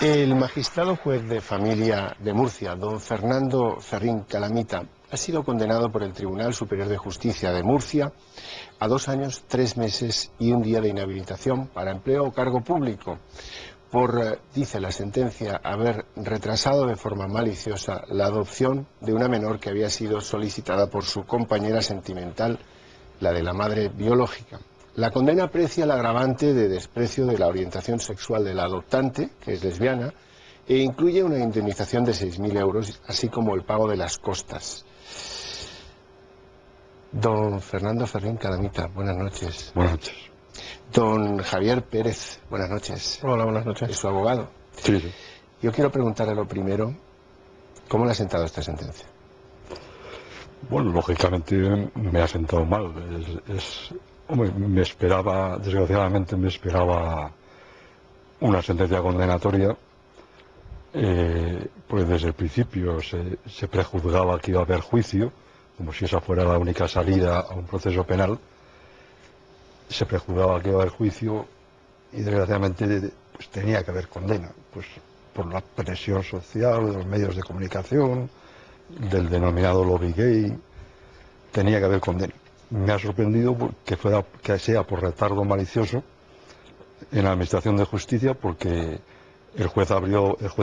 El magistrado juez de familia de Murcia, don Fernando Ferrín Calamita, ha sido condenado por el Tribunal Superior de Justicia de Murcia a 2 años, 3 meses y 1 día de inhabilitación para empleo o cargo público por, dice la sentencia, haber retrasado de forma maliciosa la adopción de una menor que había sido solicitada por su compañera sentimental, la de la madre biológica. La condena aprecia el agravante de desprecio de la orientación sexual de la adoptante, que es lesbiana, e incluye una indemnización de 6.000 euros, así como el pago de las costas. Don Fernando Ferrín Calamita, buenas noches. Buenas noches. Don Javier Pérez, buenas noches. Hola, buenas noches. Es su abogado. Sí, sí. Yo quiero preguntarle lo primero, ¿cómo le ha sentado esta sentencia? Bueno, lógicamente me ha sentado mal. Hombre, desgraciadamente me esperaba una sentencia condenatoria, pues desde el principio se prejuzgaba que iba a haber juicio, como si esa fuera la única salida a un proceso penal. Se prejuzgaba que iba a haber juicio y desgraciadamente pues tenía que haber condena, pues por la presión social de los medios de comunicación, del denominado lobby gay, tenía que haber condena. Me ha sorprendido que sea por retardo malicioso en la Administración de Justicia, porque el juez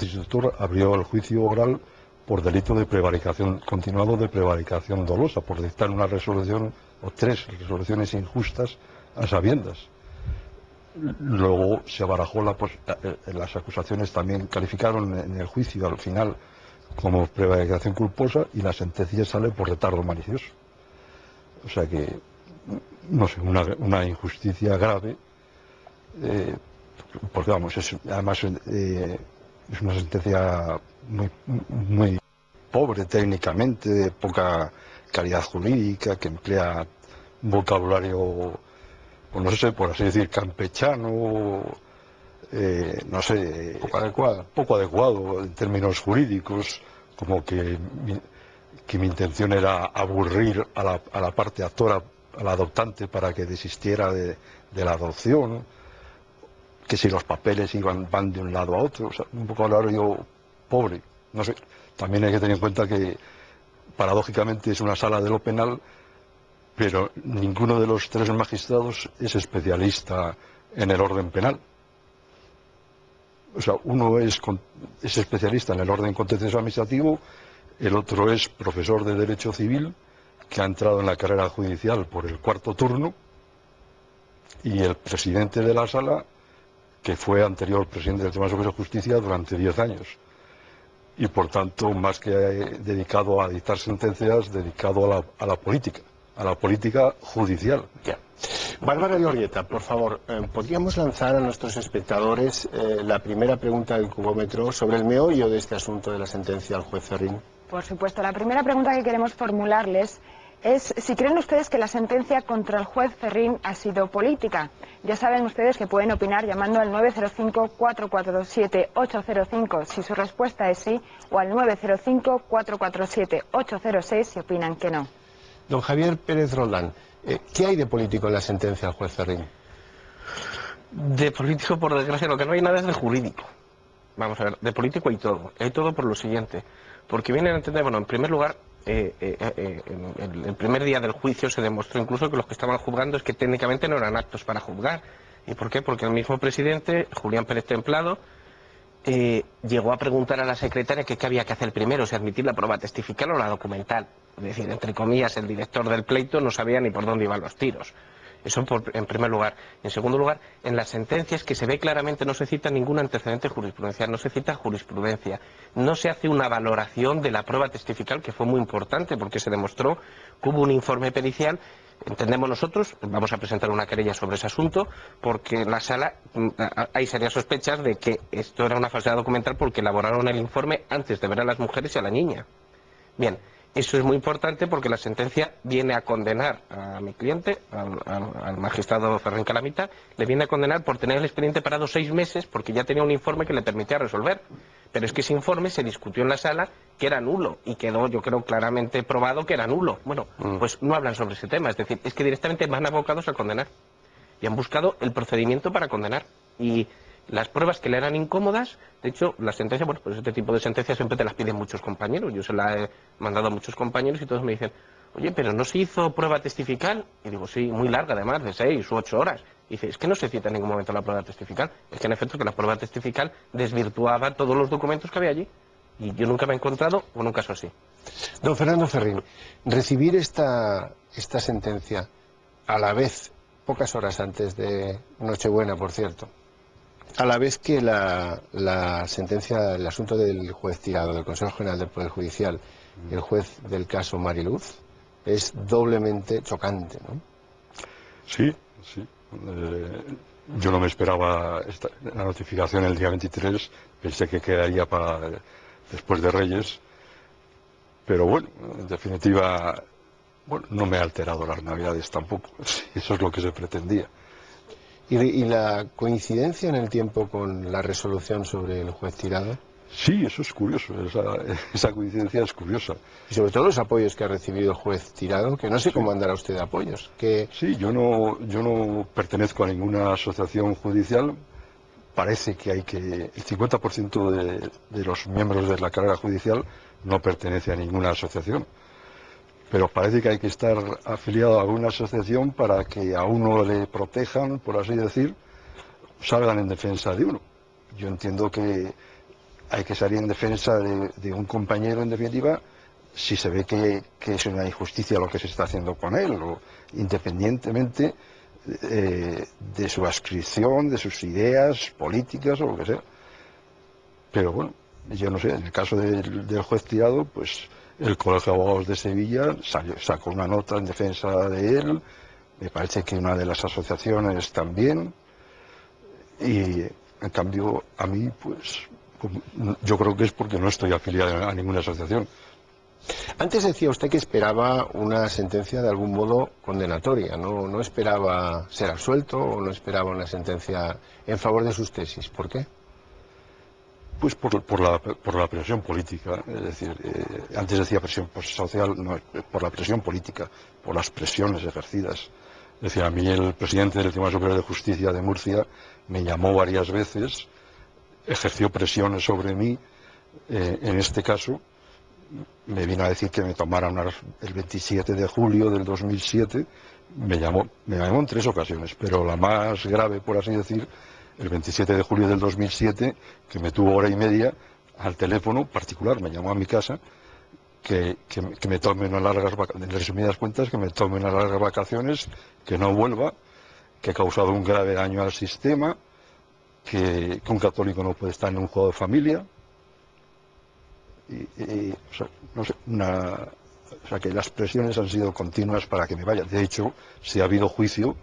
instructor abrió el juicio oral por delito de prevaricación continuado, de prevaricación dolosa, por dictar una resolución o 3 resoluciones injustas a sabiendas. Luego se barajó las acusaciones, también calificaron en el juicio al final como prevaricación culposa, y la sentencia sale por retardo malicioso. O sea que, no sé, una injusticia grave, porque vamos, además es una sentencia muy pobre técnicamente, de poca calidad jurídica, que emplea un vocabulario, pues no sé, por así decir, campechano, no sé, poco adecuado en términos jurídicos, como que mi intención era aburrir a la parte actora, a la adoptante, para que desistiera de la adopción, que si los papeles van de un lado a otro, o sea, un vocabulario pobre, no sé. También hay que tener en cuenta que paradójicamente es una sala de lo penal, pero ninguno de los 3 magistrados es especialista en el orden penal. O sea, uno es especialista en el orden contencioso administrativo, el otro es profesor de Derecho Civil, que ha entrado en la carrera judicial por el 4º turno, y el presidente de la sala, que fue anterior presidente del Tribunal Superior de Justicia durante 10 años. Y por tanto, más que dedicado a dictar sentencias, dedicado a la política judicial. Ya. Bárbara Glorieta, por favor, ¿podríamos lanzar a nuestros espectadores la primera pregunta del cubómetro sobre el meollo de este asunto de la sentencia al juez Ferrín? Por supuesto, la primera pregunta que queremos formularles es si creen ustedes que la sentencia contra el juez Ferrín ha sido política. Ya saben ustedes que pueden opinar llamando al 905-447-805 si su respuesta es sí, o al 905-447-806 si opinan que no. Don Javier Pérez Roldán, ¿qué hay de político en la sentencia al juez Ferrín? De político, por desgracia, lo que no hay nada es de jurídico. Vamos a ver, de político hay todo. Hay todo por lo siguiente. Porque vienen a entender, bueno, en primer lugar, el primer día del juicio se demostró incluso que los que estaban juzgando es que técnicamente no eran aptos para juzgar. ¿Y por qué? Porque el mismo presidente, Julián Pérez Templado, llegó a preguntar a la secretaria que qué había que hacer primero, si admitir la prueba testifical o la documental. Es decir, entre comillas, el director del pleito no sabía ni por dónde iban los tiros. Eso en primer lugar. En segundo lugar, en las sentencias que se ve claramente no se cita ningún antecedente jurisprudencial, no se cita jurisprudencia, no se hace una valoración de la prueba testifical, que fue muy importante porque se demostró que hubo un informe pericial. Entendemos nosotros, vamos a presentar una querella sobre ese asunto, porque en la sala hay serias sospechas de que esto era una falsedad documental porque elaboraron el informe antes de ver a las mujeres y a la niña. Bien. Eso es muy importante porque la sentencia viene a condenar a mi cliente, al magistrado Ferrín Calamita, le viene a condenar por tener el expediente parado 6 meses porque ya tenía un informe que le permitía resolver. Pero es que ese informe se discutió en la sala que era nulo y quedó, yo creo, claramente probado que era nulo. Bueno, pues no hablan sobre ese tema, es decir, es que directamente van abocados a condenar y han buscado el procedimiento para condenar. Y las pruebas que le eran incómodas. De hecho, la sentencia, bueno, pues este tipo de sentencias siempre te las piden muchos compañeros. Yo se la he mandado a muchos compañeros y todos me dicen, oye, pero ¿no se hizo prueba testifical? Y digo, sí, muy larga además, de 6 u 8 horas. Y dice, es que no se cita en ningún momento la prueba testifical. Es que en efecto que la prueba testifical desvirtuaba todos los documentos que había allí. Y yo nunca me he encontrado con un caso así. Don Fernando Ferrín, recibir esta sentencia a la vez, pocas horas antes de Nochebuena, por cierto, a la vez que la sentencia, el asunto del juez Tirado, del Consejo General del Poder Judicial, el juez del caso Mariluz, es doblemente chocante, ¿no? Sí, sí. Yo no me esperaba la notificación el día 23, pensé que quedaría para después de Reyes, pero bueno, en definitiva, bueno, no me ha alterado las Navidades tampoco, eso es lo que se pretendía. ¿Y la coincidencia en el tiempo con la resolución sobre el juez Tirado? Sí, eso es curioso, esa coincidencia es curiosa. Y sobre todo los apoyos que ha recibido el juez Tirado, que no sé cómo andará usted de apoyos. Sí, yo no pertenezco a ninguna asociación judicial. Parece que el 50% de los miembros de la carrera judicial no pertenece a ninguna asociación. Pero parece que hay que estar afiliado a alguna asociación para que a uno le protejan, por así decir, salgan en defensa de uno. Yo entiendo que hay que salir en defensa de un compañero, en definitiva, si se ve que es una injusticia lo que se está haciendo con él, o independientemente de su adscripción, de sus ideas políticas o lo que sea. Pero bueno, yo no sé, en el caso del juez Tirado, pues el Colegio de Abogados de Sevilla sacó una nota en defensa de él, me parece que una de las asociaciones también, y en cambio a mí, pues yo creo que es porque no estoy afiliado a ninguna asociación. Antes decía usted que esperaba una sentencia de algún modo condenatoria, no esperaba ser absuelto o no esperaba una sentencia en favor de sus tesis. ¿Por qué? Pues por la presión política, es decir, antes decía presión social, no, por la presión política, por las presiones ejercidas. Es decir, a mí el presidente del Tribunal Superior de Justicia de Murcia me llamó varias veces, ejerció presiones sobre mí, en este caso me vino a decir que me tomara el 27 de julio del 2007, me llamó en 3 ocasiones, pero la más grave, por así decir, el 27 de julio del 2007, que me tuvo hora y media al teléfono particular, me llamó a mi casa, que me tome unas largas vacaciones, en resumidas cuentas, que me tome unas largas vacaciones, que no vuelva, que he causado un grave daño al sistema, que un católico no puede estar en un juego de familia, o sea, no sé, o sea, que las presiones han sido continuas para que me vaya. De hecho, si ha habido juicio,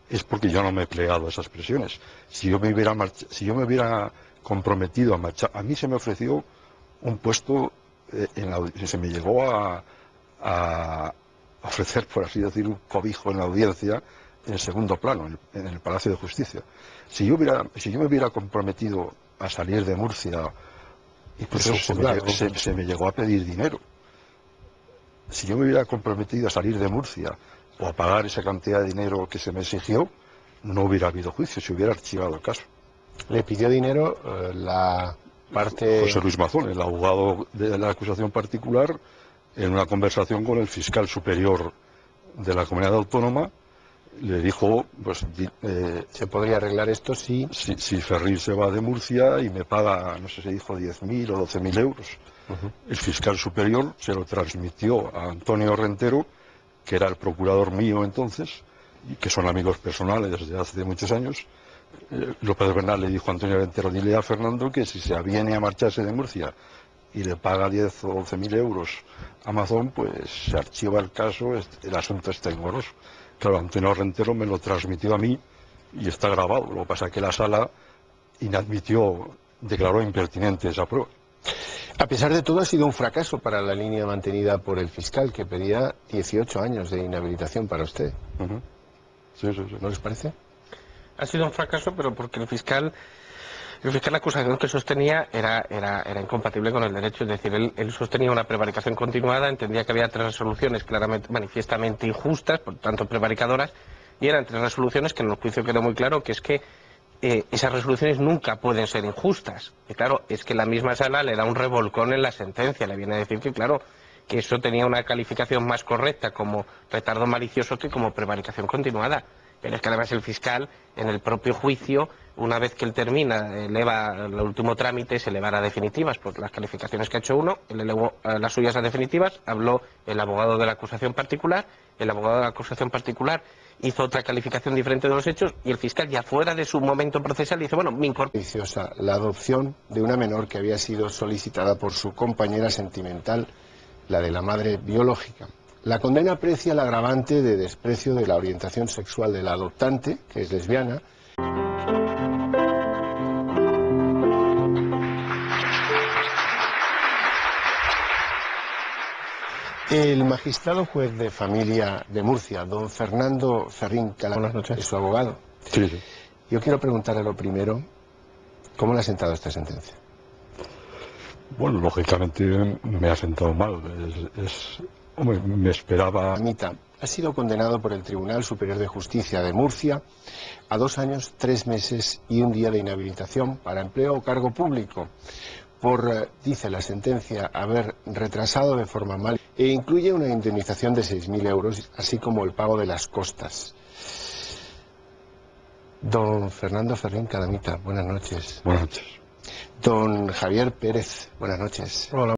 es porque yo no me he plegado a esas presiones. Si yo me hubiera comprometido a marchar, a mí se me ofreció un puesto, se me llegó a ofrecer, por así decir, un cobijo en la audiencia en segundo plano, en el Palacio de Justicia. Si yo me hubiera comprometido a salir de Murcia, incluso se me llegó a pedir dinero. Si yo me hubiera comprometido a salir de Murcia o a pagar esa cantidad de dinero que se me exigió, no hubiera habido juicio, se hubiera archivado el caso. ¿Le pidió dinero la parte...? José Luis Mazón, el abogado de la acusación particular, en una conversación con el fiscal superior de la comunidad autónoma, le dijo, pues... ¿se podría arreglar esto si Ferrín se va de Murcia y me paga, no sé si dijo 10.000 o 12.000 euros? El fiscal superior se lo transmitió a Antonio Rentero, que era el procurador mío entonces, y que son amigos personales desde hace muchos años. López Bernal le dijo a Antonio Rentero, dile a Fernando que si se aviene a marcharse de Murcia y le paga 10 o 12.000 euros a Amazon, pues se archiva el caso, el asunto está engorroso. Claro, Antonio Rentero me lo transmitió a mí y está grabado. Lo que pasa es que la sala declaró impertinente esa prueba. A pesar de todo, ha sido un fracaso para la línea mantenida por el fiscal, que pedía 18 años de inhabilitación para usted. Sí. ¿No les parece? Ha sido un fracaso, pero porque el fiscal la acusación que sostenía era incompatible con el derecho. Es decir, él sostenía una prevaricación continuada, entendía que había 3 resoluciones claramente, manifiestamente injustas, por tanto prevaricadoras, y eran 3 resoluciones que en el juicio quedó muy claro que es que esas resoluciones nunca pueden ser injustas. Y claro, es que la misma sala le da un revolcón en la sentencia, le viene a decir que, claro, que eso tenía una calificación más correcta como retardo malicioso que como prevaricación continuada. Pero es que además el fiscal, en el propio juicio, una vez que él termina, eleva el último trámite, se eleva a definitivas, por las calificaciones que ha hecho uno, él elevó las suyas a definitivas, habló el abogado de la acusación particular, el abogado de la acusación particular hizo otra calificación diferente de los hechos y el fiscal, ya fuera de su momento procesal, dice, bueno, me incorporo. La adopción de una menor que había sido solicitada por su compañera sentimental, la de la madre biológica. La condena aprecia el agravante de desprecio de la orientación sexual de la adoptante, que es lesbiana. El magistrado juez de familia de Murcia, don Fernando Ferrín Calamita, es su abogado. Sí, sí. Yo quiero preguntarle lo primero, ¿cómo le ha sentado esta sentencia? Bueno, lógicamente me ha sentado mal. Hombre, me esperaba. Calamita ha sido condenado por el Tribunal Superior de Justicia de Murcia a 2 años, 3 meses y 1 día de inhabilitación para empleo o cargo público por, dice la sentencia, haber retrasado de forma mal e incluye una indemnización de 6.000 euros, así como el pago de las costas. Don Fernando Ferrín Calamita, buenas noches. Buenas noches. Don Javier Pérez, buenas noches. Hola.